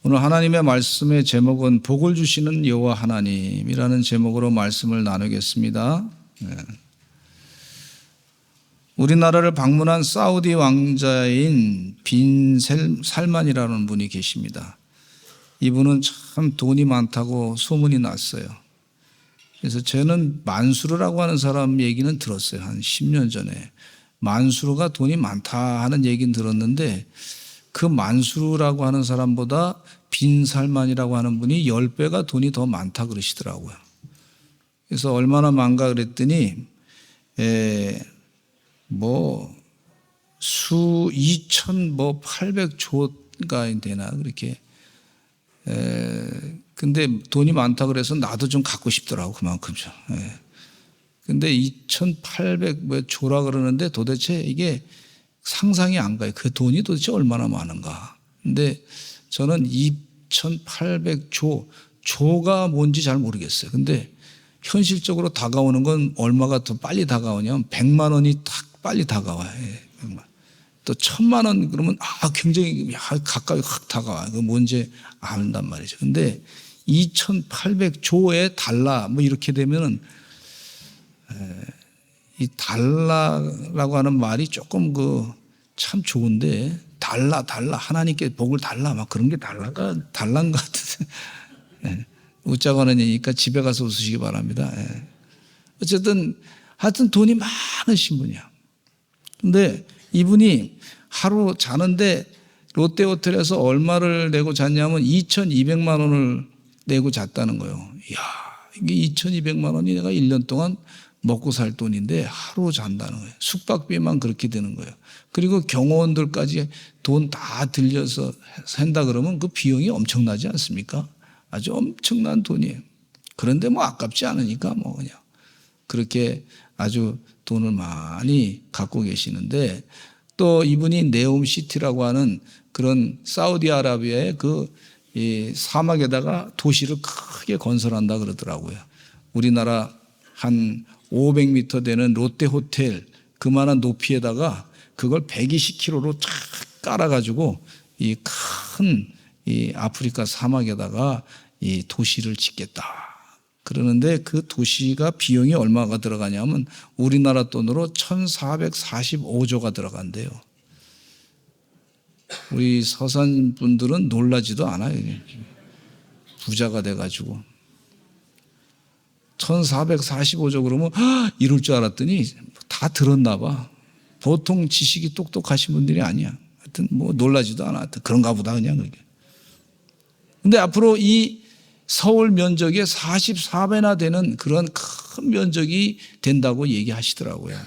오늘 하나님의 말씀의 제목은 복을 주시는 여호와 하나님이라는 제목으로 말씀을 나누겠습니다. 우리나라를 방문한 사우디 왕자인 빈 살만이라는 분이 계십니다. 이분은 참 돈이 많다고 소문이 났어요. 그래서 저는 만수르라고 하는 사람 얘기는 들었어요. 한 10년 전에. 만수르가 돈이 많다 하는 얘기는 들었는데 그 만수르라고 하는 사람보다 빈 살만이라고 하는 분이 10배가 돈이 더 많다 그러시더라고요. 그래서 얼마나 많은가 그랬더니 수 2,800조가 되나 그렇게. 근데 돈이 많다 그래서 나도 좀 갖고 싶더라고 그만큼 좀. 근데 2,800조라 그러는데 도대체 이게 상상이 안 가요. 그 돈이 도대체 얼마나 많은가. 근데 저는 2,800조, 조가 뭔지 잘 모르겠어요. 근데 현실적으로 다가오는 건 얼마가 더 빨리 다가오냐면 100만 원이 딱 빨리 다가와요. 100만. 또 1,000만 원 그러면 굉장히 가까이 확 다가와요. 그 뭔지 안단 말이죠. 근데 2,800조의 달러 뭐 이렇게 되면은 이 달라라고 하는 말이 조금 참 좋은데 달라 하나님께 복을 달라 막 그런 게 달란 것 같은데 웃자고 하는 얘기니까 집에 가서 웃으시기 바랍니다. 어쨌든 하여튼 돈이 많으신 분이야. 근데 이분이 하루 자는데 롯데호텔에서 얼마를 내고 잤냐면 2,200만 원을 내고 잤다는 거예요. 이야, 이게 2,200만 원이 내가 1년 동안 먹고 살 돈인데 하루 잔다는 거예요. 숙박비만 그렇게 되는 거예요. 그리고 경호원들까지 돈 다 들려서 산다 그러면 그 비용이 엄청나지 않습니까? 아주 엄청난 돈이에요. 그런데 뭐 아깝지 않으니까 뭐 그냥 그렇게 아주 돈을 많이 갖고 계시는데 또 이분이 네옴시티라고 하는 그런 사우디아라비아의 이 사막에다가 도시를 크게 건설한다 그러더라고요. 우리나라 한 500m 되는 롯데호텔 그만한 높이에다가 그걸 120km로 쫙 깔아가지고 이 큰 이 아프리카 사막에다가 이 도시를 짓겠다. 그러는데 그 도시가 비용이 얼마가 들어가냐면 우리나라 돈으로 1,445조가 들어간대요. 우리 서산 분들은 놀라지도 않아요. 부자가 돼가지고. 1,445조 그러면 이럴 줄 알았더니 다 들었나 봐. 보통 지식이 똑똑하신 분들이 아니야. 하여튼 뭐 놀라지도 않아. 하여튼 그런가 보다 그냥 그게. 근데 앞으로 이 서울 면적의 44배나 되는 그런 큰 면적이 된다고 얘기하시더라고요.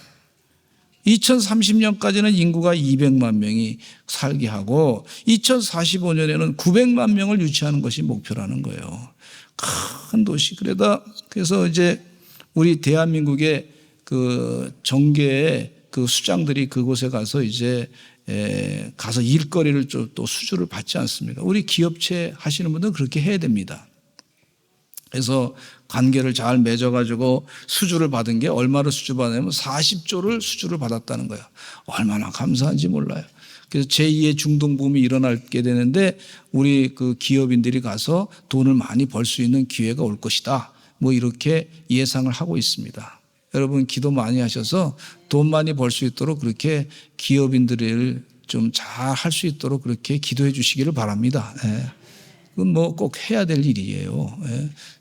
2030년까지는 인구가 200만 명이 살게 하고 2045년에는 900만 명을 유치하는 것이 목표라는 거예요. 큰 도시. 그래서 이제 우리 대한민국의 그 정계의 그 수장들이 그곳에 가서 이제 가서 일거리를 또 수주를 받지 않습니까? 우리 기업체 하시는 분들은 그렇게 해야 됩니다. 그래서 관계를 잘 맺어가지고 수주를 받은 게 얼마를 수주받았냐면 40조를 수주를 받았다는 거예요. 얼마나 감사한지 몰라요. 그래서 제2의 중동붐이 일어나게 되는데 우리 그 기업인들이 가서 돈을 많이 벌 수 있는 기회가 올 것이다. 뭐 이렇게 예상을 하고 있습니다. 여러분 기도 많이 하셔서 돈 많이 벌 수 있도록 그렇게 기업인들을 좀 잘 할 수 있도록 그렇게 기도해 주시기를 바랍니다. 그건 뭐 꼭 해야 될 일이에요.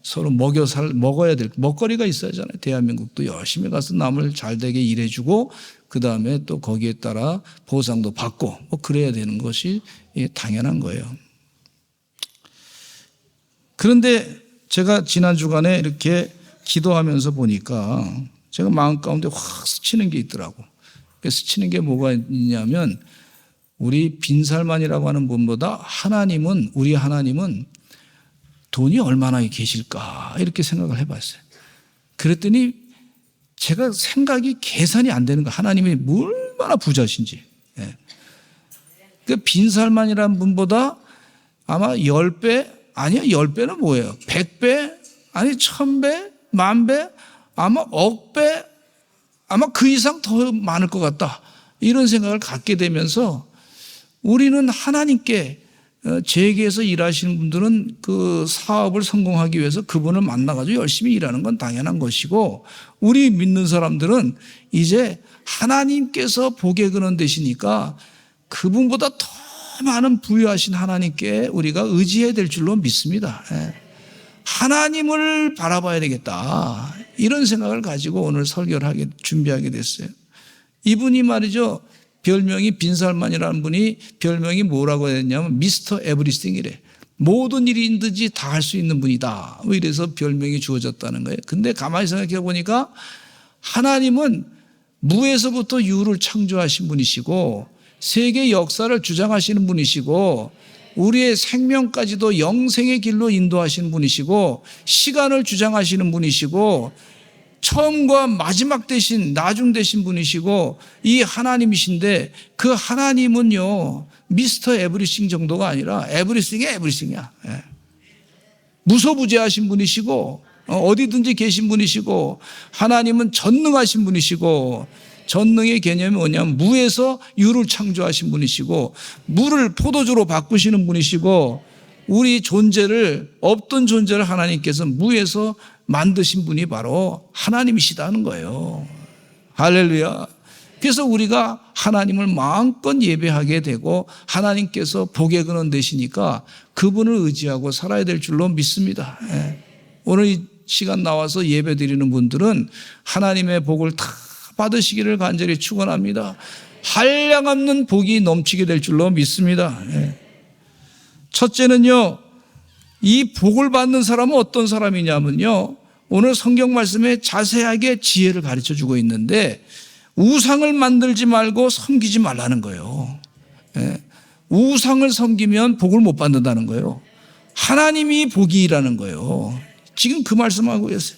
서로 먹어야 될 먹거리가 있어야잖아요. 대한민국도 열심히 가서 남을 잘 되게 일해주고 그 다음에 또 거기에 따라 보상도 받고 뭐 그래야 되는 것이 당연한 거예요. 그런데 제가 지난 주간에 이렇게 기도하면서 보니까 제가 마음 가운데 확 스치는 게 있더라고. 스치는 게 뭐가 있냐면 우리 빈살만이라고 하는 분보다 우리 하나님은 돈이 얼마나 계실까 이렇게 생각을 해봤어요. 그랬더니 제가 생각이 계산이 안 되는 거예요. 하나님이 얼마나 부자신지. 그 빈살만이라는 분보다 아마 10배, 아니요 10배는 뭐예요? 100배, 아니 1000배, 10,000배, 아마 억배, 아마 그 이상 더 많을 것 같다. 이런 생각을 갖게 되면서 우리는 하나님께 재계에서 일하시는 분들은 그 사업을 성공하기 위해서 그분을 만나가지고 열심히 일하는 건 당연한 것이고, 우리 믿는 사람들은 이제 하나님께서 복의 근원 되시니까 그분보다 더 많은 부유하신 하나님께 우리가 의지해야 될 줄로 믿습니다. 하나님을 바라봐야 되겠다, 이런 생각을 가지고 오늘 설교를 준비하게 됐어요. 이분이 말이죠, 별명이 빈살만이라는 분이 별명이 뭐라고 했냐면 미스터 에브리띵이래. 모든 일이든지 다 할 수 있는 분이다, 이래서 별명이 주어졌다는 거예요. 근데 가만히 생각해 보니까 하나님은 무에서부터 유를 창조하신 분이시고 세계 역사를 주장하시는 분이시고 우리의 생명까지도 영생의 길로 인도하시는 분이시고 시간을 주장하시는 분이시고 처음과 마지막 대신 나중 되신 분이시고 이 하나님이신데, 그 하나님은요 미스터 에브리싱 정도가 아니라 에브리싱의 에브리싱이야. 무소부재하신 분이시고 어디든지 계신 분이시고, 하나님은 전능하신 분이시고, 전능의 개념이 뭐냐면 무에서 유를 창조하신 분이시고 물을 포도주로 바꾸시는 분이시고, 우리 존재를, 없던 존재를 하나님께서 무에서 만드신 분이 바로 하나님이시다는 거예요. 할렐루야. 그래서 우리가 하나님을 마음껏 예배하게 되고 하나님께서 복의 근원 되시니까 그분을 의지하고 살아야 될 줄로 믿습니다. 오늘 이 시간 나와서 예배 드리는 분들은 하나님의 복을 다 받으시기를 간절히 축원합니다. 한량없는 복이 넘치게 될 줄로 믿습니다. 첫째는요, 이 복을 받는 사람은 어떤 사람이냐면요, 오늘 성경 말씀에 자세하게 지혜를 가르쳐 주고 있는데 우상을 만들지 말고 섬기지 말라는 거예요. 우상을 섬기면 복을 못 받는다는 거예요. 하나님이 복이라는 거예요. 지금 그 말씀하고 계세요.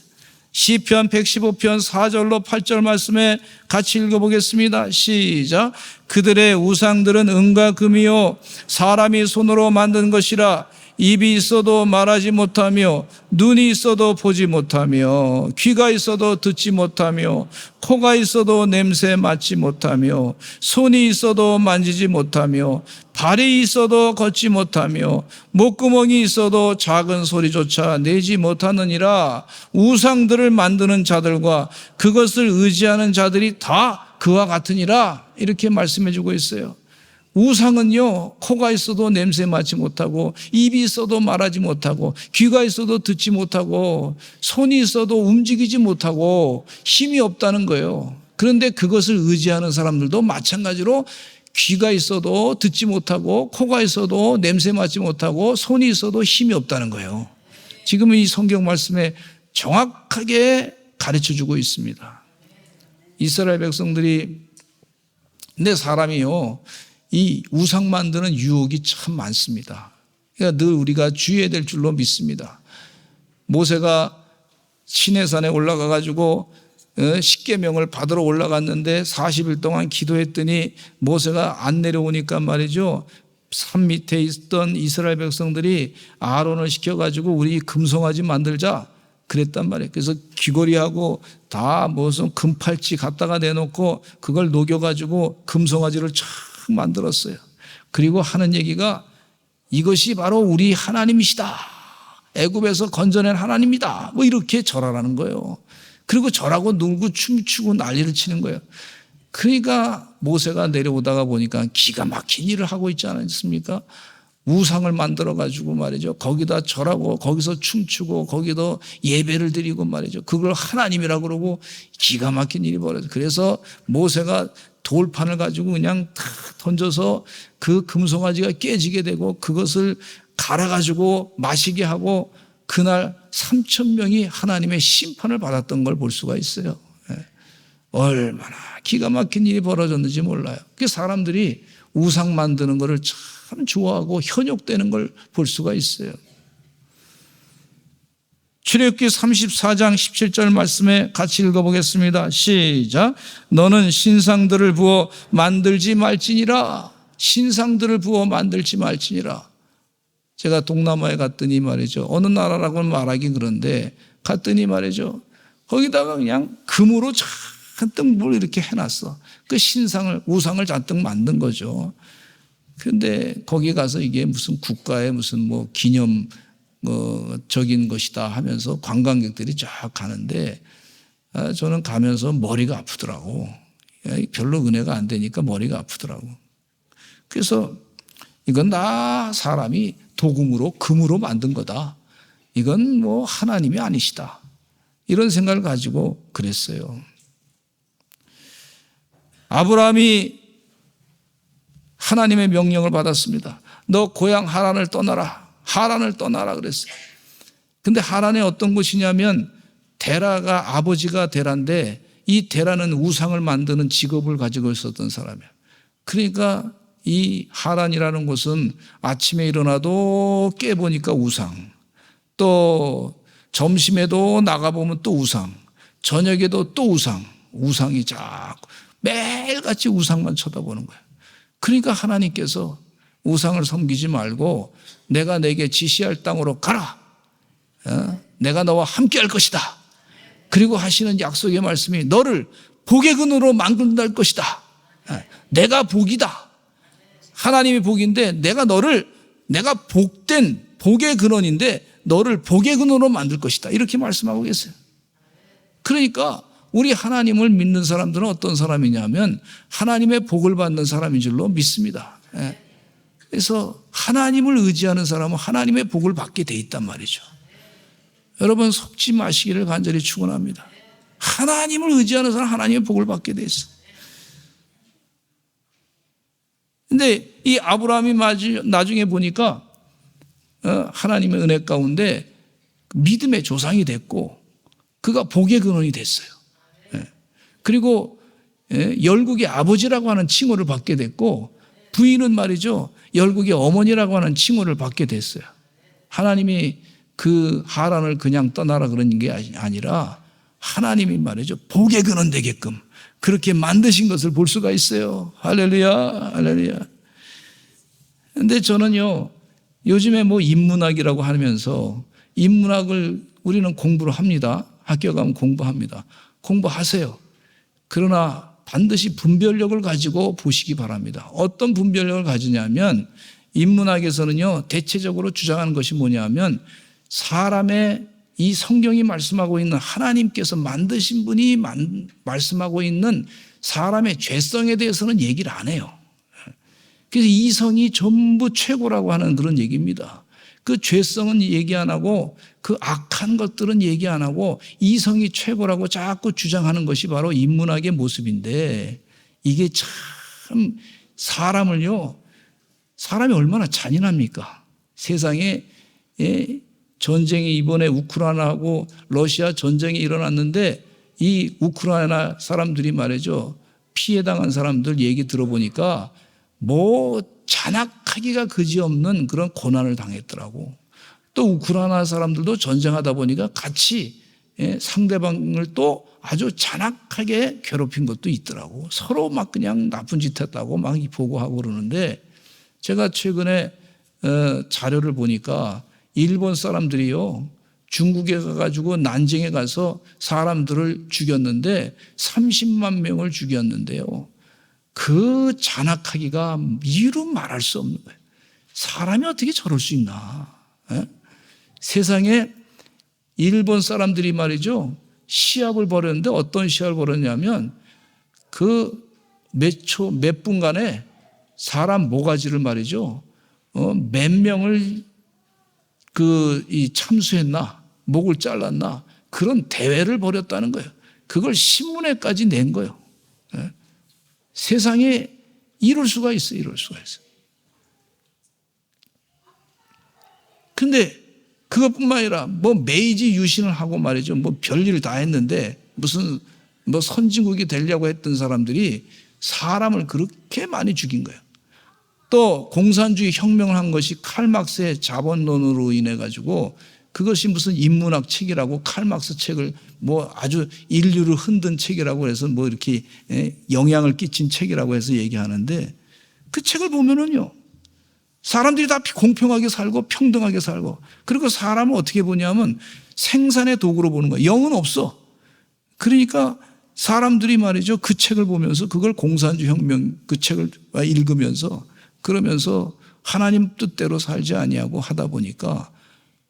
시편 115편 4절로 8절 말씀에 같이 읽어보겠습니다. 시작. 그들의 우상들은 은과 금이요 사람이 손으로 만든 것이라 입이 있어도 말하지 못하며 눈이 있어도 보지 못하며 귀가 있어도 듣지 못하며 코가 있어도 냄새 맡지 못하며 손이 있어도 만지지 못하며 발이 있어도 걷지 못하며 목구멍이 있어도 작은 소리조차 내지 못하느니라. 우상들을 만드는 자들과 그것을 의지하는 자들이 다 그와 같으니라. 이렇게 말씀해 주고 있어요. 우상은요, 코가 있어도 냄새 맡지 못하고 입이 있어도 말하지 못하고 귀가 있어도 듣지 못하고 손이 있어도 움직이지 못하고 힘이 없다는 거예요. 그런데 그것을 의지하는 사람들도 마찬가지로 귀가 있어도 듣지 못하고 코가 있어도 냄새 맡지 못하고 손이 있어도 힘이 없다는 거예요. 지금 이 성경 말씀에 정확하게 가르쳐주고 있습니다. 이스라엘 백성들이, 근데 사람이요 이 우상 만드는 유혹이 참 많습니다. 그러니까 늘 우리가 주의해야 될 줄로 믿습니다. 모세가 시내산에 올라가 가지고 십계명을 받으러 올라갔는데 40일 동안 기도했더니 모세가 안 내려오니까 말이죠, 산 밑에 있던 이스라엘 백성들이 아론을 시켜가지고 우리 금송아지 만들자 그랬단 말이에요. 그래서 귀걸이하고 다 무슨 금팔찌 갖다가 내놓고 그걸 녹여가지고 금송아지를 쫙 만들었어요. 그리고 하는 얘기가 이것이 바로 우리 하나님이시다, 애굽에서 건져낸 하나님이다, 뭐 이렇게 절하라는 거예요. 그리고 절하고 놀고 춤추고 난리를 치는 거예요. 그러니까 모세가 내려오다가 보니까 기가 막힌 일을 하고 있지 않습니까? 우상을 만들어 가지고 말이죠, 거기다 절하고 거기서 춤추고 거기도 예배를 드리고 말이죠, 그걸 하나님이라고 그러고 기가 막힌 일이 벌어져요. 그래서 모세가 돌판을 가지고 그냥 탁 던져서 그 금송아지가 깨지게 되고 그것을 갈아가지고 마시게 하고 그날 3,000명이 하나님의 심판을 받았던 걸 볼 수가 있어요. 얼마나 기가 막힌 일이 벌어졌는지 몰라요. 그 사람들이 우상 만드는 것을 참 좋아하고 현혹되는 걸 볼 수가 있어요. 출애굽기 34장 17절 말씀에 같이 읽어보겠습니다. 시작. 너는 신상들을 부어 만들지 말지니라. 신상들을 부어 만들지 말지니라. 제가 동남아에 갔더니 말이죠, 어느 나라라고는 말하기 그런데 갔더니 말이죠, 거기다가 그냥 금으로 잔뜩 뭘 이렇게 해놨어. 그 신상을, 우상을 잔뜩 만든 거죠. 그런데 거기 가서 이게 무슨 국가의 무슨 뭐 기념 적인 것이다 하면서 관광객들이 쫙 가는데 저는 가면서 머리가 아프더라고. 별로 은혜가 안 되니까 머리가 아프더라고. 그래서 이건 다 사람이 도금으로 금으로 만든 거다. 이건 뭐 하나님이 아니시다. 이런 생각을 가지고 그랬어요. 아브라함이 하나님의 명령을 받았습니다. 너 고향 하란을 떠나라. 하란을 떠나라 그랬어요. 근데 하란에 어떤 곳이냐면 데라가 아버지가 데라인데 이 데라는 우상을 만드는 직업을 가지고 있었던 사람이에요. 그러니까 이 하란이라는 곳은 아침에 일어나도 깨보니까 우상, 또 점심에도 나가보면 또 우상, 저녁에도 또 우상, 우상이 자꾸 매일같이 우상만 쳐다보는 거예요. 그러니까 하나님께서 우상을 섬기지 말고 내가 내게 지시할 땅으로 가라. 내가 너와 함께 할 것이다. 그리고 하시는 약속의 말씀이 너를 복의 근으로 만든다 할 것이다. 내가 복이다. 하나님이 복인데 내가 복된 복의 근원인데 너를 복의 근원으로 만들 것이다. 이렇게 말씀하고 계세요. 그러니까 우리 하나님을 믿는 사람들은 어떤 사람이냐면 하나님의 복을 받는 사람인 줄로 믿습니다. 그래서 하나님을 의지하는 사람은 하나님의 복을 받게 돼 있단 말이죠. 여러분 속지 마시기를 간절히 축원합니다. 하나님을 의지하는 사람은 하나님의 복을 받게 돼 있어. 근데 이 아브라함이 나중에 보니까 하나님의 은혜 가운데 믿음의 조상이 됐고 그가 복의 근원이 됐어요. 그리고 열국의 아버지라고 하는 칭호를 받게 됐고 부인은 말이죠. 열국의 어머니라고 하는 칭호를 받게 됐어요. 하나님이 그 하란을 그냥 떠나라 그런 게 아니라 하나님이 말이죠. 복의 근원 되게끔 그렇게 만드신 것을 볼 수가 있어요. 할렐루야, 할렐루야. 근데 저는요, 요즘에 뭐 인문학이라고 하면서 인문학을 우리는 공부를 합니다. 학교 가면 공부합니다. 공부하세요. 그러나 반드시 분별력을 가지고 보시기 바랍니다. 어떤 분별력을 가지냐면 인문학에서는요, 대체적으로 주장하는 것이 뭐냐면 사람의 이 성경이 말씀하고 있는 하나님께서 만드신 분이 말씀하고 있는 사람의 죄성에 대해서는 얘기를 안 해요. 그래서 이성이 전부 최고라고 하는 그런 얘기입니다. 그 죄성은 얘기 안 하고 그 악한 것들은 얘기 안 하고 이성이 최고라고 자꾸 주장하는 것이 바로 인문학의 모습인데 이게 참 사람이 얼마나 잔인합니까? 세상에 전쟁이 이번에 우크라이나하고 러시아 전쟁이 일어났는데 이 우크라이나 사람들이 말이죠. 피해당한 사람들 얘기 들어보니까 뭐 잔악하기가 그지없는 그런 고난을 당했더라고. 또 우크라이나 사람들도 전쟁하다 보니까 같이 상대방을 또 아주 잔악하게 괴롭힌 것도 있더라고. 서로 막 그냥 나쁜 짓 했다고 막 보고하고 그러는데 제가 최근에 자료를 보니까 일본 사람들이요, 중국에 가가지고 난징에 가서 사람들을 죽였는데 30만 명을 죽였는데요. 그 잔악하기가 이루 말할 수 없는 거예요. 사람이 어떻게 저럴 수 있나? 세상에 일본 사람들이 말이죠, 시합을 벌였는데 어떤 시합을 벌였냐면 그 몇 분간에 사람 모가지를 말이죠, 몇 명을 참수했나, 목을 잘랐나, 그런 대회를 벌였다는 거예요. 그걸 신문에까지 낸 거예요. 세상에 이럴 수가 있어요. 이럴 수가 있어요. 근데 그것뿐만 아니라 뭐 메이지 유신을 하고 말이죠. 뭐 별일을 다 했는데 무슨 뭐 선진국이 되려고 했던 사람들이 사람을 그렇게 많이 죽인 거예요. 또 공산주의 혁명을 한 것이 칼막스의 자본론으로 인해 가지고 그것이 무슨 인문학 책이라고 칼막스 책을 뭐 아주 인류를 흔든 책이라고 해서 뭐 이렇게 영향을 끼친 책이라고 해서 얘기하는데 그 책을 보면은요, 사람들이 다 공평하게 살고 평등하게 살고, 그리고 사람을 어떻게 보냐면 생산의 도구로 보는 거예요. 영은 없어. 그러니까 사람들이 말이죠, 그 책을 보면서 그걸 공산주의 혁명 그 책을 읽으면서 그러면서 하나님 뜻대로 살지 아니하고 하다 보니까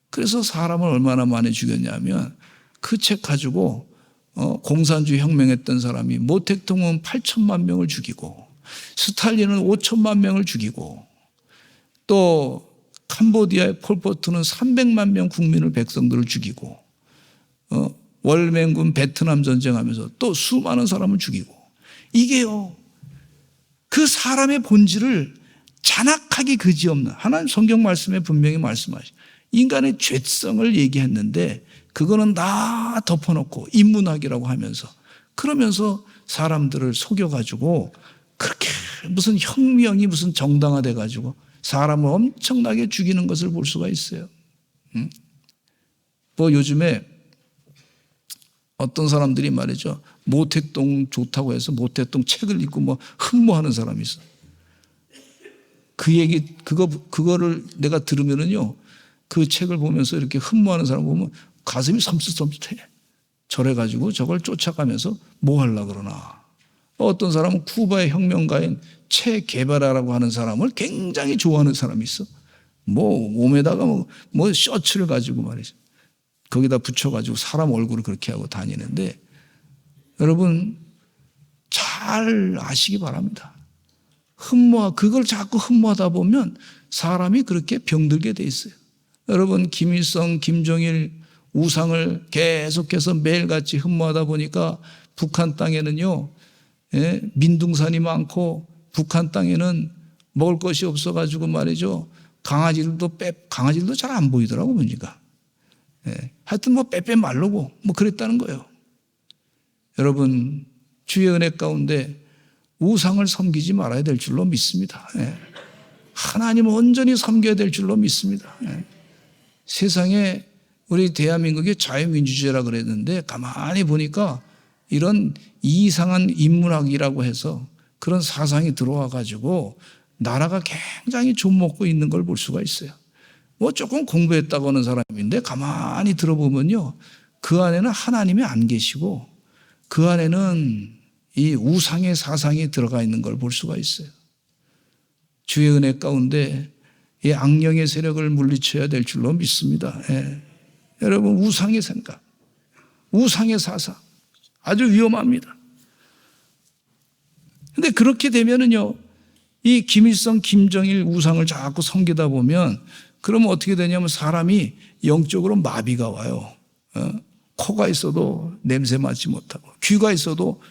그래서 사람을 얼마나 많이 죽였냐면 그 책 가지고 공산주의 혁명했던 사람이 모택동은 8천만 명을 죽이고 스탈린은 5천만 명을 죽이고 또 캄보디아의 폴포트는 300만 명 국민을 백성들을 죽이고 월맹군 베트남 전쟁하면서 또 수많은 사람을 죽이고 이게요 그 사람의 본질을 잔악하기 그지없는 하나님 성경 말씀에 분명히 말씀하시죠. 인간의 죄성을 얘기했는데 그거는 다 덮어놓고 인문학이라고 하면서 그러면서 사람들을 속여가지고 그렇게 무슨 혁명이 무슨 정당화돼 가지고 사람을 엄청나게 죽이는 것을 볼 수가 있어요. 뭐 요즘에 어떤 사람들이 말이죠. 모택동 좋다고 해서 모택동 책을 읽고 뭐 흠모하는 사람이 있어. 그 얘기 그거를 내가 들으면은요. 그 책을 보면서 이렇게 흠모하는 사람 보면 가슴이 섬찟섬찟해. 저래 가지고 저걸 쫓아가면서 뭐 하려고 그러나. 어떤 사람은 쿠바의 혁명가인 체 게바라라고 하는 사람을 굉장히 좋아하는 사람이 있어. 뭐 몸에다가 뭐 셔츠를 가지고 말이죠. 거기다 붙여가지고 사람 얼굴을 그렇게 하고 다니는데 여러분 잘 아시기 바랍니다. 그걸 자꾸 흠모하다 보면 사람이 그렇게 병들게 돼 있어요. 여러분 김일성, 김정일 우상을 계속해서 매일같이 흠모하다 보니까 북한 땅에는요 민둥산이 많고 북한 땅에는 먹을 것이 없어가지고 말이죠 강아지들도 잘 안 보이더라고 보니까 하여튼 뭐 빼빼 마르고 뭐 그랬다는 거예요. 여러분 주의 은혜 가운데 우상을 섬기지 말아야 될 줄로 믿습니다. 하나님을 온전히 섬겨야 될 줄로 믿습니다. 세상에 우리 대한민국이 자유민주주의라 그랬는데 가만히 보니까 이런 이상한 인문학이라고 해서 그런 사상이 들어와 가지고 나라가 굉장히 좀먹고 있는 걸 볼 수가 있어요. 뭐 조금 공부했다고 하는 사람인데 가만히 들어보면요 그 안에는 하나님이 안 계시고 그 안에는 이 우상의 사상이 들어가 있는 걸 볼 수가 있어요. 주의 은혜 가운데 이 악령의 세력을 물리쳐야 될 줄로 믿습니다. 여러분 우상의 생각, 우상의 사상 아주 위험합니다. 근데 그렇게 되면은요, 이 김일성, 김정일 우상을 자꾸 섬기다 보면 그러면 어떻게 되냐면 사람이 영적으로 마비가 와요. 코가 있어도 냄새 맡지 못하고 귀가 있어도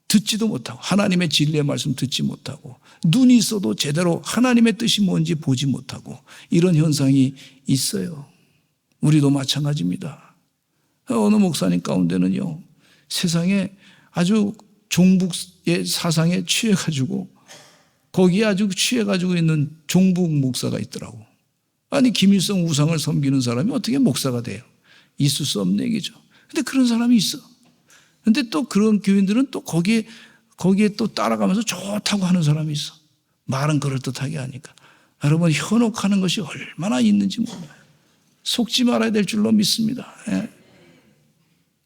듣지도 못하고 하나님의 진리의 말씀 듣지 못하고 눈이 있어도 제대로 하나님의 뜻이 뭔지 보지 못하고 이런 현상이 있어요. 우리도 마찬가지입니다. 어느 목사님 가운데는요 세상에 아주 종북의 사상에 취해가지고 거기에 아주 취해가지고 있는 종북 목사가 있더라고. 아니 김일성 우상을 섬기는 사람이 어떻게 목사가 돼요? 있을 수 없는 얘기죠. 근데 그런 사람이 있어. 근데 또 그런 교인들은 또 거기에 또 따라가면서 좋다고 하는 사람이 있어. 말은 그럴듯하게 하니까. 여러분 현혹하는 것이 얼마나 있는지 몰라요. 속지 말아야 될 줄로 믿습니다.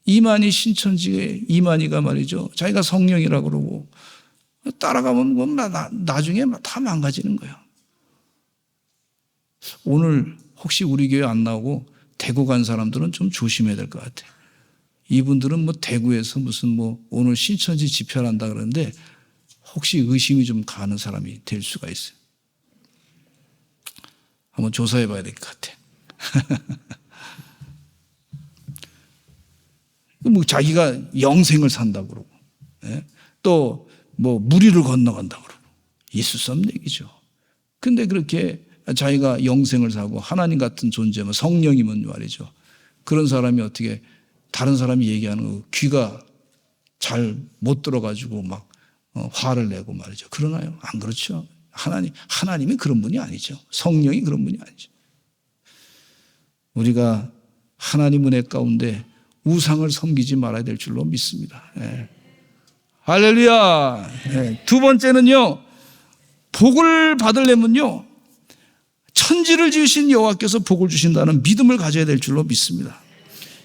이만희 신천지의 이만희가 말이죠. 자기가 성령이라고 그러고 따라가면 나중에 다 망가지는 거예요. 오늘 혹시 우리 교회 안 나오고 대구 간 사람들은 좀 조심해야 될 것 같아요. 이분들은 뭐 대구에서 무슨 뭐 오늘 신천지 집회를 한다 그러는데 혹시 의심이 좀 가는 사람이 될 수가 있어요. 한번 조사해 봐야 될 것 같아요. 뭐 자기가 영생을 산다고 그러고 또 뭐 무리를 건너간다고 그러고 있을 수 없는 얘기죠. 근데 그렇게 자기가 영생을 사고 하나님 같은 존재면 성령이면 말이죠. 그런 사람이 어떻게 다른 사람이 얘기하는 거 귀가 잘 못 들어가지고 막 화를 내고 말이죠. 그러나요? 안 그렇죠. 하나님이 그런 분이 아니죠. 성령이 그런 분이 아니죠. 우리가 하나님 은혜 가운데 우상을 섬기지 말아야 될 줄로 믿습니다. 할렐루야. 두 번째는요, 복을 받으려면요, 천지를 지으신 여호와께서 복을 주신다는 믿음을 가져야 될 줄로 믿습니다.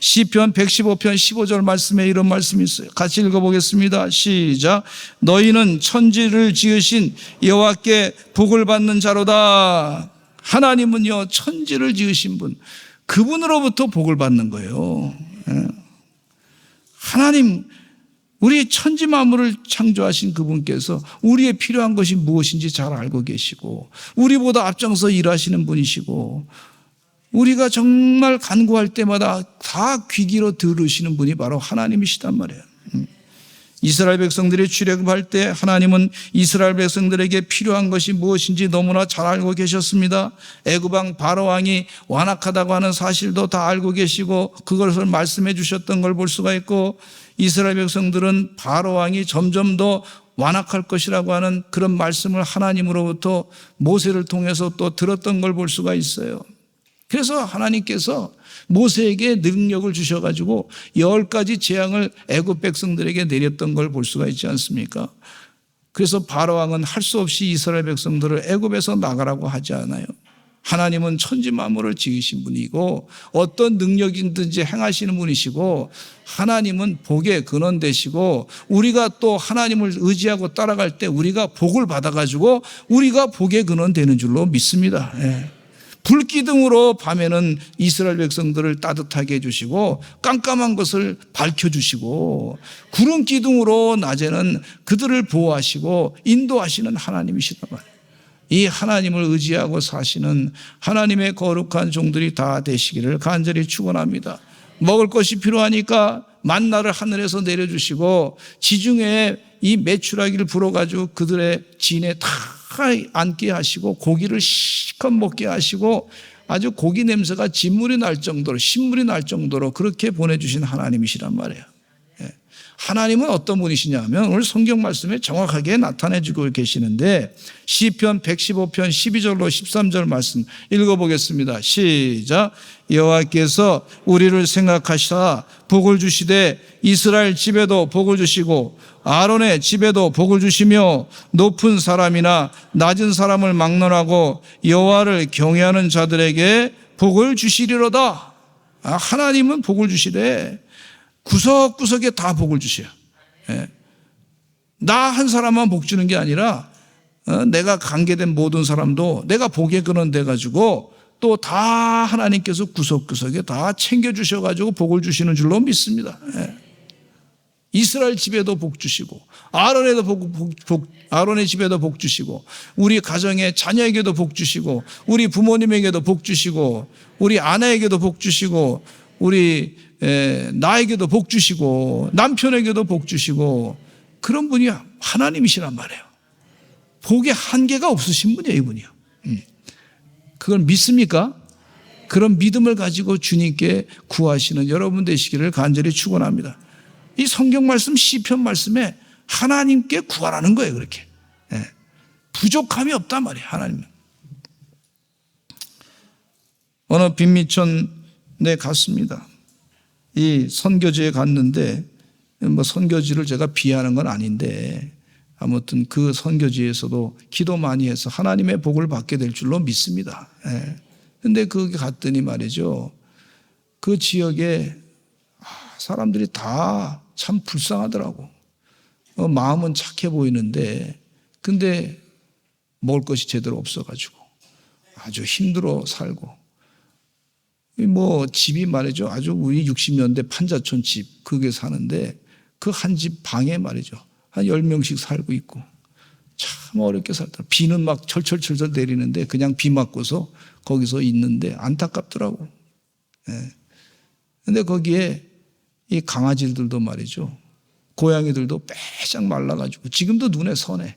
시편 115편 15절 말씀에 이런 말씀이 있어요. 같이 읽어보겠습니다. 시작. 너희는 천지를 지으신 여호와께 복을 받는 자로다. 하나님은요, 천지를 지으신 분, 그분으로부터 복을 받는 거예요. 하나님, 우리 천지 만물을 창조하신 그분께서 우리의 필요한 것이 무엇인지 잘 알고 계시고, 우리보다 앞장서 일하시는 분이시고, 우리가 정말 간구할 때마다 다 귀 기울여 들으시는 분이 바로 하나님이시단 말이에요. 이스라엘 백성들이 출애굽할 때 하나님은 이스라엘 백성들에게 필요한 것이 무엇인지 너무나 잘 알고 계셨습니다. 애굽 왕 바로 왕이 완악하다고 하는 사실도 다 알고 계시고 그것을 말씀해 주셨던 걸 볼 수가 있고, 이스라엘 백성들은 바로 왕이 점점 더 완악할 것이라고 하는 그런 말씀을 하나님으로부터 모세를 통해서 또 들었던 걸 볼 수가 있어요. 그래서 하나님께서 모세에게 능력을 주셔가지고 10가지 재앙을 애굽 백성들에게 내렸던 걸 볼 수가 있지 않습니까? 그래서 바로 왕은 할 수 없이 이스라엘 백성들을 애굽에서 나가라고 하지 않아요. 하나님은 천지 만물을 지으신 분이고 어떤 능력이든지 행하시는 분이시고, 하나님은 복의 근원 되시고, 우리가 또 하나님을 의지하고 따라갈 때 우리가 복을 받아가지고 우리가 복의 근원 되는 줄로 믿습니다. 불기둥으로 밤에는 이스라엘 백성들을 따뜻하게 해주시고 깜깜한 것을 밝혀주시고, 구름 기둥으로 낮에는 그들을 보호하시고 인도하시는 하나님이시단 말이에요. 이 하나님을 의지하고 사시는 하나님의 거룩한 종들이 다 되시기를 간절히 축원합니다. 먹을 것이 필요하니까 만나를 하늘에서 내려주시고 지중해에 이 메추라기를 불어가지고 그들의 진에 다 앉게 하시고 고기를 실컷 먹게 하시고 아주 고기 냄새가 진물이 날 정도로, 신물이 날 정도로 그렇게 보내주신 하나님이시란 말이에요. 하나님은 어떤 분이시냐면 오늘 성경 말씀에 정확하게 나타내주고 계시는데, 시편 115편 12절로 13절 말씀 읽어보겠습니다. 시작. 여호와께서 우리를 생각하시사 복을 주시되 이스라엘 집에도 복을 주시고 아론의 집에도 복을 주시며 높은 사람이나 낮은 사람을 막론하고 여호와를 경외하는 자들에게 복을 주시리로다. 하나님은 복을 주시되 구석구석에 다 복을 주셔요. 나 한 사람만 복 주는 게 아니라 내가 관계된 모든 사람도 내가 복에 근원돼 가지고 또 다 하나님께서 구석구석에 다 챙겨주셔가지고 복을 주시는 줄로 믿습니다. 이스라엘 집에도 복 주시고 아론의 집에도 복 주시고 우리 가정의 자녀에게도 복 주시고 우리 부모님에게도 복 주시고 우리 아내에게도 복 주시고 우리 나에게도 복 주시고 남편에게도 복 주시고, 그런 분이 하나님이시란 말이에요. 복에 한계가 없으신 분이에요, 이분이요. 그걸 믿습니까? 그런 믿음을 가지고 주님께 구하시는 여러분 되시기를 간절히 축원합니다. 이 성경 말씀, 시편 말씀에 하나님께 구하라는 거예요, 그렇게. 부족함이 없단 말이에요, 하나님은. 어느 빈민촌에 갔습니다. 이 선교지에 갔는데, 뭐 선교지를 제가 비하하는 건 아닌데 아무튼 그 선교지에서도 기도 많이 해서 하나님의 복을 받게 될 줄로 믿습니다. 그런데 거기 갔더니 말이죠, 그 지역에 사람들이 다 참 불쌍하더라고. 마음은 착해 보이는데 근데 먹을 것이 제대로 없어가지고 아주 힘들어 살고, 뭐 집이 말이죠, 아주 우리 60년대 판자촌 집 그게 사는데 그 한 집 방에 말이죠 한 10명씩 살고 있고 참 어렵게 살더라. 비는 막 철철철철 내리는데 그냥 비 맞고서 거기서 있는데 안타깝더라고. 근데 거기에 이 강아지들도 말이죠, 고양이들도 빼짝 말라가지고 지금도 눈에 선해.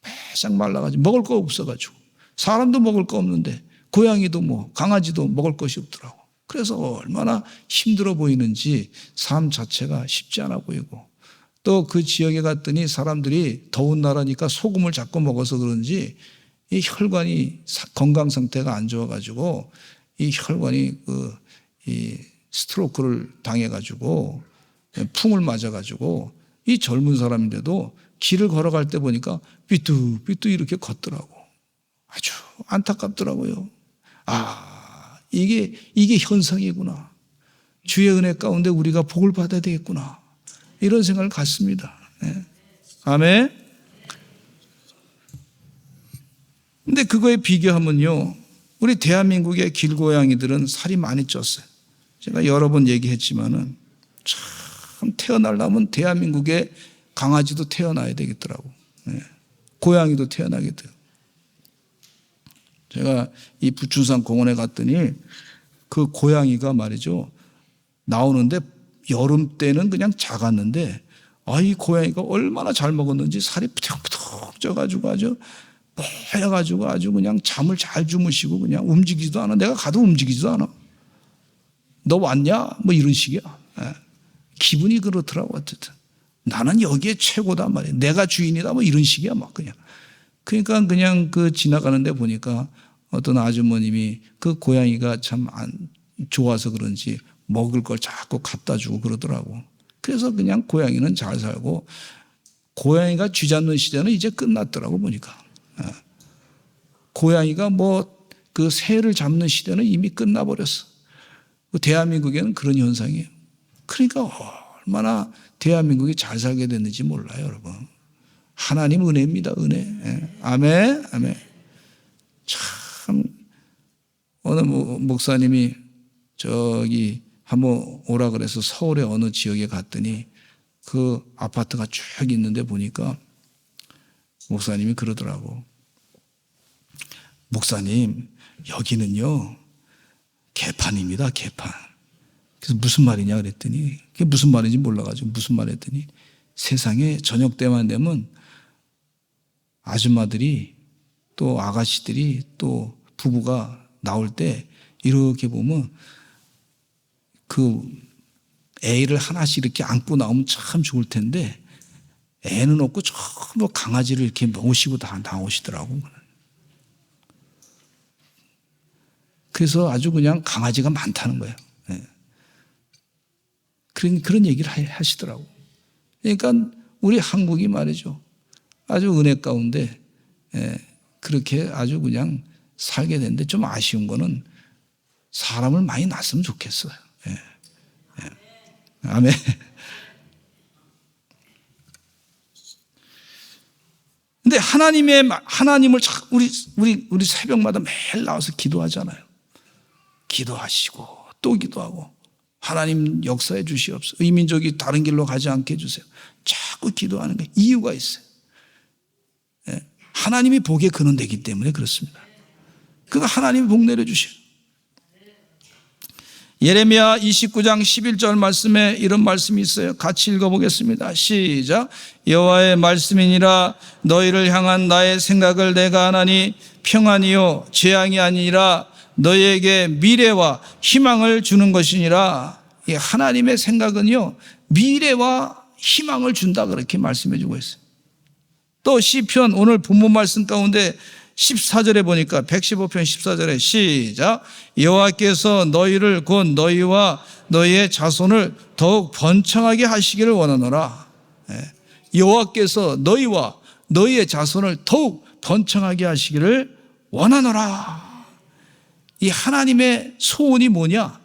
빼짝 말라가지고 먹을 거 없어가지고, 사람도 먹을 거 없는데 고양이도 뭐 강아지도 먹을 것이 없더라고. 그래서 얼마나 힘들어 보이는지 삶 자체가 쉽지 않아 보이고, 또 그 지역에 갔더니 사람들이 더운 나라니까 소금을 자꾸 먹어서 그런지 이 혈관이 건강 상태가 안 좋아가지고 이 혈관이 이 스트로크를 당해가지고 풍을 맞아가지고 이 젊은 사람인데도 길을 걸어갈 때 보니까 삐뚤삐뚤 이렇게 걷더라고. 아주 안타깝더라고요. 이게 현상이구나. 주의 은혜 가운데 우리가 복을 받아야 되겠구나. 이런 생각을 갖습니다. 네. 아멘. 근데 그거에 비교하면요, 우리 대한민국의 길고양이들은 살이 많이 쪘어요. 제가 여러 번 얘기했지만은 참 태어나려면 대한민국에 강아지도 태어나야 되겠더라고. 네. 고양이도 태어나겠대요. 제가 이 부춘산 공원에 갔더니 그 고양이가 말이죠, 나오는데 여름 때는 그냥 작았는데 이 고양이가 얼마나 잘 먹었는지 살이 푸덕푸덕 쪄가지고 아주 뽀해가지고 아주 그냥 잠을 잘 주무시고 그냥 움직이지도 않아. 내가 가도 움직이지도 않아. 너 왔냐? 뭐 이런 식이야. 기분이 그렇더라고. 어쨌든 나는 여기에 최고다 말이야. 내가 주인이다 뭐 이런 식이야 막 그냥. 그러니까 그냥 그 지나가는데 보니까 어떤 아주머님이 그 고양이가 참 안 좋아서 그런지 먹을 걸 자꾸 갖다 주고 그러더라고. 그래서 그냥 고양이는 잘 살고, 고양이가 쥐 잡는 시대는 이제 끝났더라고 보니까. 고양이가 뭐 그 새를 잡는 시대는 이미 끝나버렸어. 대한민국에는 그런 현상이에요. 그러니까 얼마나 대한민국이 잘 살게 됐는지 몰라요, 여러분. 하나님 은혜입니다, 은혜. 아멘, 아멘. 참, 어느 목사님이 저기 한번 오라 그래서 서울의 어느 지역에 갔더니 그 아파트가 쭉 있는데 보니까 목사님이 그러더라고. 목사님, 여기는요, 개판입니다, 개판. 그래서 무슨 말이냐 그랬더니, 그게 무슨 말인지 몰라가지고 무슨 말 했더니, 세상에 저녁 때만 되면 아줌마들이 또 아가씨들이 또 부부가 나올 때 이렇게 보면 그 애를 하나씩 이렇게 안고 나오면 참 좋을 텐데 애는 없고 전부 강아지를 이렇게 모시고 다 나오시더라고. 그래서 아주 그냥 강아지가 많다는 거예요. 그런 얘기를 하시더라고. 그러니까 우리 한국이 말이죠, 아주 은혜 가운데 그렇게 아주 그냥 살게 되는데 좀 아쉬운 거는 사람을 많이 낳았으면 좋겠어요. 아멘. 근데 하나님을 우리 새벽마다 매일 나와서 기도하잖아요. 기도하시고 또 기도하고, 하나님 역사해 주시옵소서. 이 민족이 다른 길로 가지 않게 해주세요. 자꾸 기도하는 게 이유가 있어요. 하나님이 복의 근원 되기 때문에 그렇습니다. 그거 하나님이 복 내려주셔요. 예레미야 29장 11절 말씀에 이런 말씀이 있어요. 같이 읽어보겠습니다. 시작. 여호와의 말씀이니라. 너희를 향한 나의 생각을 내가 하나니 평안이요 재앙이 아니라 너희에게 미래와 희망을 주는 것이니라. 하나님의 생각은요, 미래와 희망을 준다, 그렇게 말씀해 주고 있어요. 또 시편 오늘 본문 말씀 가운데 14절에 보니까 115편 14절에 시작. 여호와께서 너희를 곧 너희와 너희의 자손을 더욱 번창하게 하시기를 원하노라. 여호와께서 너희와 너희의 자손을 더욱 번창하게 하시기를 원하노라. 이 하나님의 소원이 뭐냐?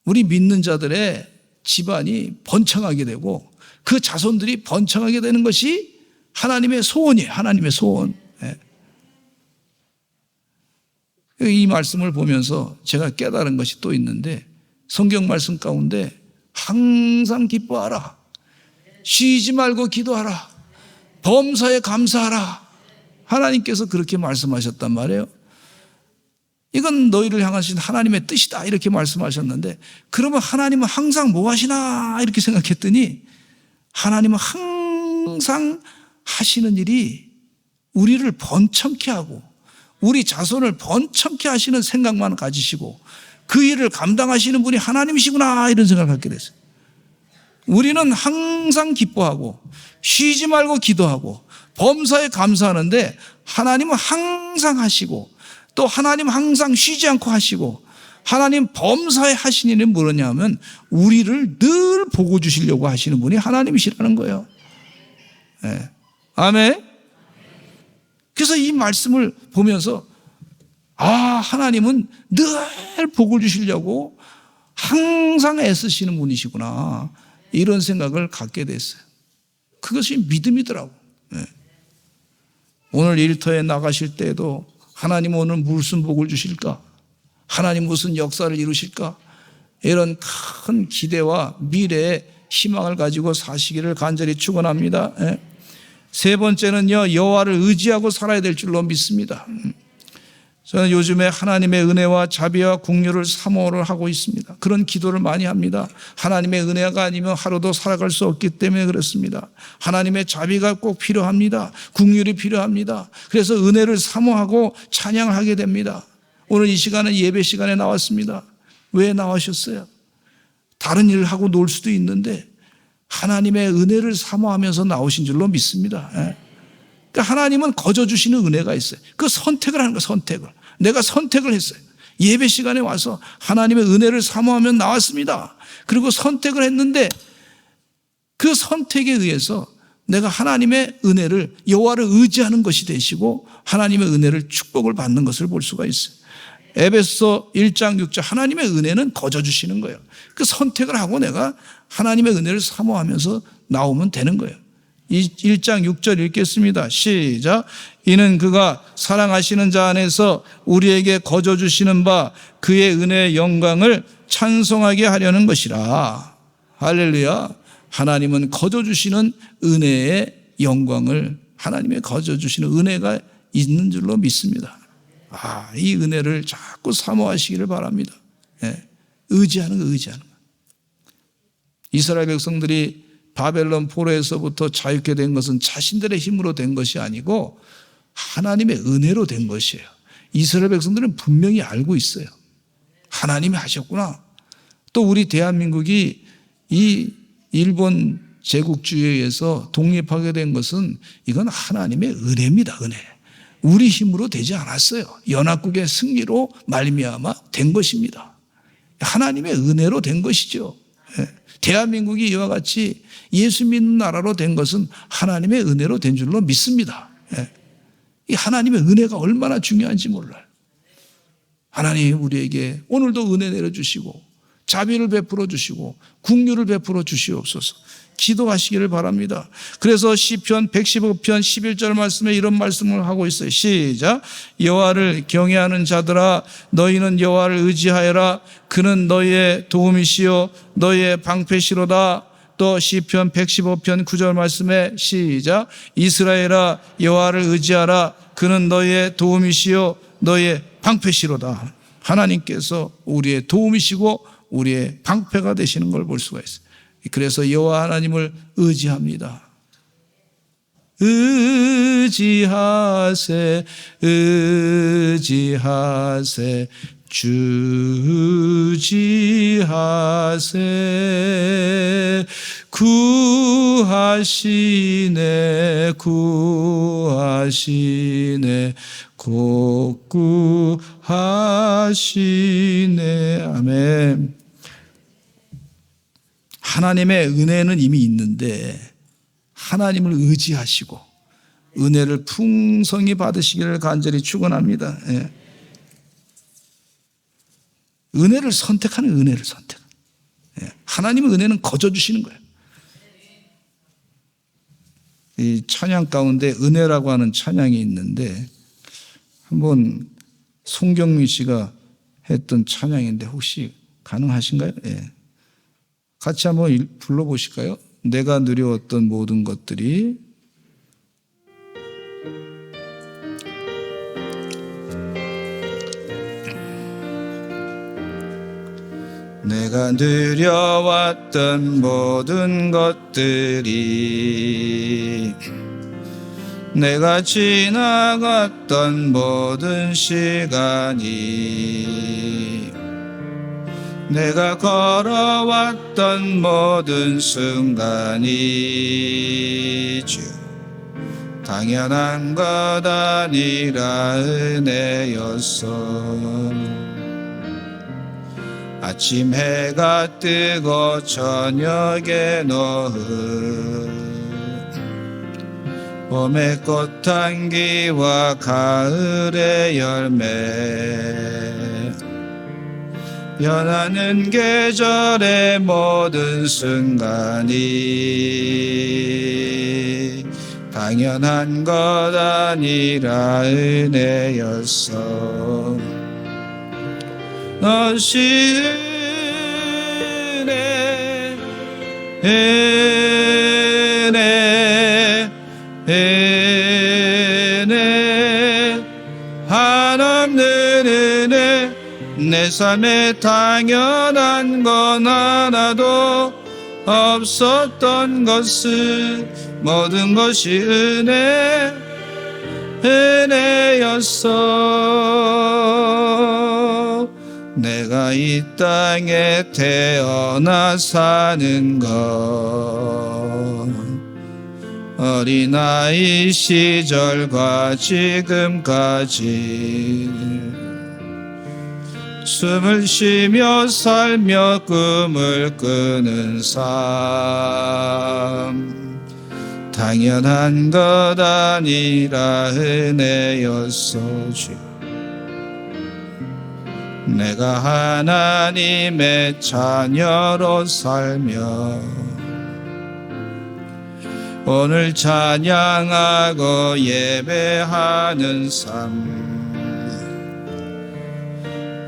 우리 믿는 자들의 집안이 번창하게 되고 그 자손들이 번창하게 되는 것이 하나님의 소원이에요. 하나님의 소원. 이 말씀을 보면서 제가 깨달은 것이 또 있는데, 성경 말씀 가운데 항상 기뻐하라, 쉬지 말고 기도하라, 범사에 감사하라, 하나님께서 그렇게 말씀하셨단 말이에요. 이건 너희를 향하신 하나님의 뜻이다, 이렇게 말씀하셨는데, 그러면 하나님은 항상 뭐 하시나 이렇게 생각했더니, 하나님은 항상 하시는 일이 우리를 번창케 하고 우리 자손을 번창케 하시는 생각만 가지시고 그 일을 감당하시는 분이 하나님이시구나, 이런 생각을 갖게 됐어요. 우리는 항상 기뻐하고 쉬지 말고 기도하고 범사에 감사하는데, 하나님은 항상 하시고 또 하나님 항상 쉬지 않고 하시고, 하나님 범사에 하신 일은 뭐냐 하면 우리를 늘 보고 주시려고 하시는 분이 하나님이시라는 거예요. 네. 아멘. 그래서 이 말씀을 보면서 하나님은 늘 복을 주시려고 항상 애쓰시는 분이시구나, 이런 생각을 갖게 됐어요. 그것이 믿음이더라고. 네. 오늘 일터에 나가실 때에도 하나님 오늘 무슨 복을 주실까? 하나님 무슨 역사를 이루실까? 이런 큰 기대와 미래의 희망을 가지고 사시기를 간절히 축원합니다. 예. 세 번째는요, 여호와를 의지하고 살아야 될 줄로 믿습니다. 저는 요즘에 하나님의 은혜와 자비와 긍휼을 사모를 하고 있습니다. 그런 기도를 많이 합니다. 하나님의 은혜가 아니면 하루도 살아갈 수 없기 때문에 그렇습니다. 하나님의 자비가 꼭 필요합니다. 긍휼이 필요합니다. 그래서 은혜를 사모하고 찬양을 하게 됩니다. 오늘 이 시간은 예배 시간에 나왔습니다. 왜 나오셨어요? 다른 일을 하고 놀 수도 있는데 하나님의 은혜를 사모하면서 나오신 줄로 믿습니다. 그러니까 하나님은 거저 주시는 은혜가 있어요. 그 선택을 하는 거예요. 선택을. 내가 선택을 했어요. 예배 시간에 와서 하나님의 은혜를 사모하면 나왔습니다. 그리고 선택을 했는데 그 선택에 의해서 내가 하나님의 은혜를, 여호와를 의지하는 것이 되시고 하나님의 은혜를, 축복을 받는 것을 볼 수가 있어요. 에베소 1장 6절, 하나님의 은혜는 거저 주시는 거예요. 그 선택을 하고 내가 하나님의 은혜를 사모하면서 나오면 되는 거예요. 1장 6절 읽겠습니다. 시작. 이는 그가 사랑하시는 자 안에서 우리에게 거저 주시는 바 그의 은혜의 영광을 찬송하게 하려는 것이라. 할렐루야. 하나님은 거저 주시는 은혜의 영광을, 하나님의 거저 주시는 은혜가 있는 줄로 믿습니다. 이 은혜를 자꾸 사모하시기를 바랍니다. 의지하는 거, 의지하는 거. 이스라엘 백성들이 바벨론 포로에서부터 자유케 된 것은 자신들의 힘으로 된 것이 아니고 하나님의 은혜로 된 것이에요. 이스라엘 백성들은 분명히 알고 있어요. 하나님이 하셨구나. 또 우리 대한민국이 이 일본 제국주의에 의해서 독립하게 된 것은 이건 하나님의 은혜입니다. 은혜. 우리 힘으로 되지 않았어요. 연합국의 승리로 말미암아 된 것입니다. 하나님의 은혜로 된 것이죠. 대한민국이 이와 같이 예수 믿는 나라로 된 것은 하나님의 은혜로 된 줄로 믿습니다. 이 하나님의 은혜가 얼마나 중요한지 몰라요. 하나님 우리에게 오늘도 은혜 내려주시고 자비를 베풀어 주시고 긍휼을 베풀어 주시옵소서. 기도하시기를 바랍니다. 그래서 시편 115편 11절 말씀에 이런 말씀을 하고 있어요. 시작. 여호와를 경외하는 자들아 너희는 여호와를 의지하여라. 그는 너희의 도움이시요 너희의 방패시로다. 또 시편 115편 9절 말씀에 시작. 이스라엘아 여호와를 의지하라. 그는 너희의 도움이시요 너희의 방패시로다. 하나님께서 우리의 도움이시고 우리의 방패가 되시는 걸 볼 수가 있어요. 그래서 여호와 하나님을 의지합니다. 의지하세 의지하세 주지하세 구하시네 구하시네 곧 구하시네. 아멘. 하나님의 은혜는 이미 있는데 하나님을 의지하시고 은혜를 풍성히 받으시기를 간절히 축원합니다. 은혜를 선택하는 은혜를 선택. 하나님의 은혜는 거저 주시는 거예요. 이 찬양 가운데 은혜라고 하는 찬양이 있는데 한번 송경민 씨가 했던 찬양인데 혹시 가능하신가요? 같이 한번 불러보실까요? 내가 누려왔던 모든 것들이. 내가 누려왔던 모든 것들이 내가 지나갔던 모든 시간이 내가 걸어왔던 모든 순간이 주 당연한 것 아니라 은혜였어. 아침 해가 뜨고 저녁에 노을 봄의 꽃향기와 가을의 열매 변하는 계절의 모든 순간이 당연한 것 아니라 은혜였어. 너시 은혜, 은혜, 은혜, 한없는 은혜. 내 삶에 당연한 건 하나도 없었던 것을 모든 것이 은혜였어. 내가 이 땅에 태어나 사는 건 어린아이 시절과 지금까지 숨을 쉬며 살며 꿈을 꾸는 삶 당연한 것 아니라 은혜였어. 내가 하나님의 자녀로 살며 오늘 찬양하고 예배하는 삶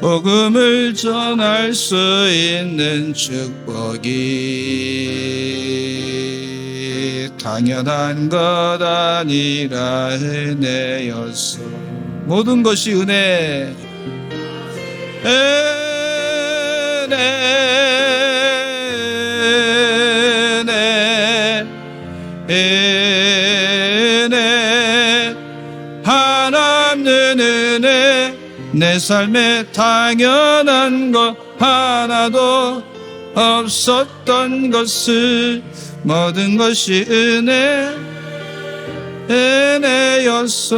복음을 전할 수 있는 축복이 당연한 것 아니라 은혜였어. 모든 것이 은혜, 은혜, 은혜, 은혜, 하나님은 은혜. 내 삶에 당연한 것 하나도 없었던 것을 모든 것이 은혜였어.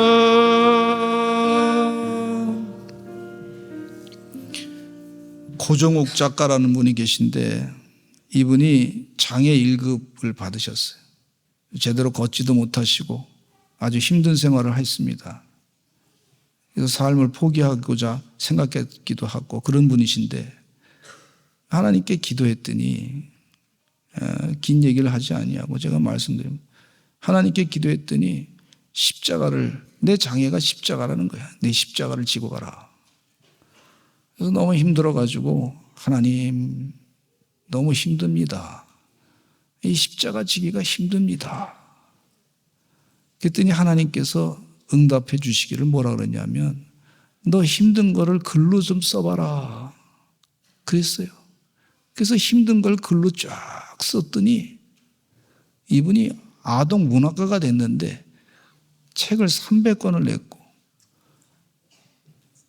고종욱 작가라는 분이 계신데 이분이 장애 1급을 받으셨어요. 제대로 걷지도 못하시고 아주 힘든 생활을 했습니다. 그래서 삶을 포기하고자 생각했기도 하고 그런 분이신데 하나님께 기도했더니 긴 얘기를 하지 아니하고 제가 말씀드리면 하나님께 기도했더니 십자가를 내 장애가 십자가라는 거야. 내 십자가를 지고 가라. 그래서 너무 힘들어가지고 하나님 너무 힘듭니다. 이 십자가 지기가 힘듭니다. 그랬더니 하나님께서 응답해 주시기를 뭐라 그러냐면 너 힘든 거를 글로 좀 써봐라 그랬어요. 그래서 힘든 걸 글로 쫙 썼더니 이분이 아동 문학가가 됐는데 책을 300권을 냈고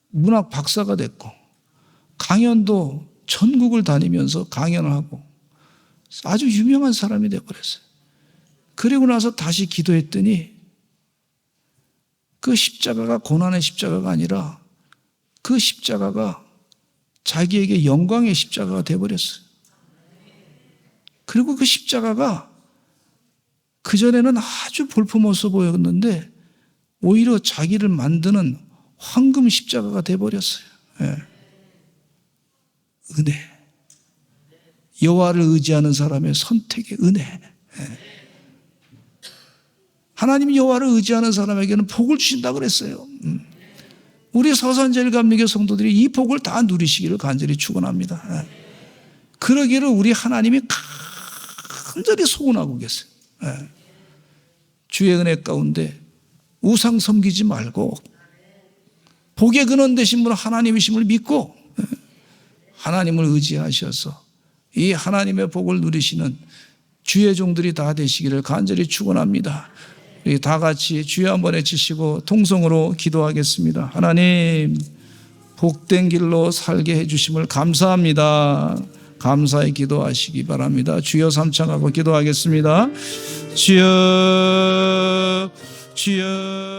문학 박사가 됐고 강연도 전국을 다니면서 강연을 하고 아주 유명한 사람이 되어버렸어요. 그리고 나서 다시 기도했더니 그 십자가가 고난의 십자가가 아니라 그 십자가가 자기에게 영광의 십자가가 되어버렸어요. 그리고 그 십자가가 그전에는 아주 볼품없어 보였는데 오히려 자기를 만드는 황금 십자가가 되어버렸어요. 예. 은혜. 여호와를 의지하는 사람의 선택의 은혜. 예. 하나님 여호와를 의지하는 사람에게는 복을 주신다고 그랬어요. 우리 서산제일감리교 성도들이 이 복을 다 누리시기를 간절히 축원합니다. 그러기를 우리 하나님이 간절히 소원하고 계세요. 주의 은혜 가운데 우상 섬기지 말고 복의 근원 되신 분 하나님이심을 믿고 하나님을 의지하셔서 이 하나님의 복을 누리시는 주의 종들이 다 되시기를 간절히 축원합니다. 우리 다 같이 주여 한번 외치시고 통성으로 기도하겠습니다. 하나님 복된 길로 살게 해주심을 감사합니다. 감사히 기도하시기 바랍니다. 주여 삼창하고 기도하겠습니다. 주여 주여